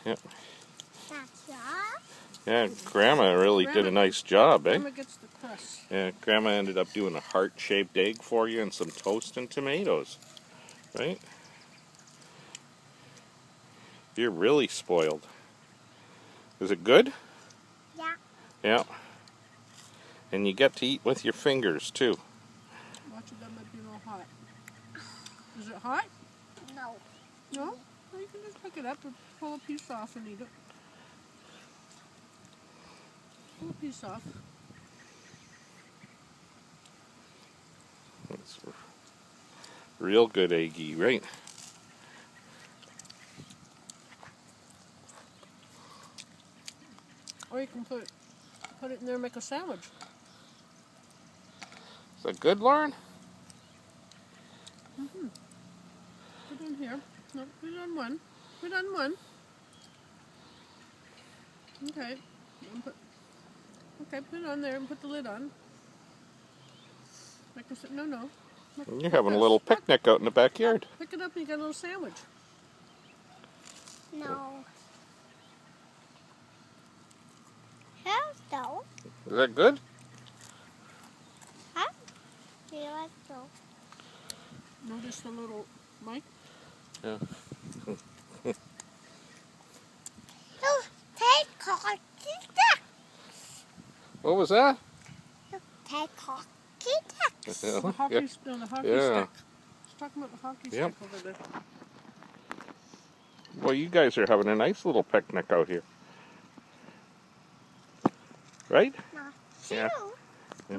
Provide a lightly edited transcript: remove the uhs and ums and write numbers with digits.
Yep. That's Yeah, Grandma really did a nice job, eh? Grandma gets the crust. Yeah, Grandma ended up doing a heart-shaped egg for you and some toast and tomatoes, right? You're really spoiled. Is it good? Yeah. Yeah. And you get to eat with your fingers, too. Watch it, that might be a little hot. Is it hot? No. No? Well, you can just pick it up and pull a piece off and eat it. Pull a piece off. It's real good eggy, right? Or you can put it in there and make a sandwich. Is that good, Lauren? Mm-hmm. Put it in here. No, put it on one. Put it on one. Okay. Put it on there and put the lid on. No. You're having a little picnic out in the backyard. Pick it up and you got a little sandwich. No. Hell no. Is that good? Huh? Yeah, so. Notice the little mic? Yeah. Take hockey sticks. What was that? Take hockey sticks. Yeah. The hockey stick. Yeah. Let's talk about the hockey Yep. stick over there. Well, you guys are having a nice little picnic out here. Right? Not Yeah. you.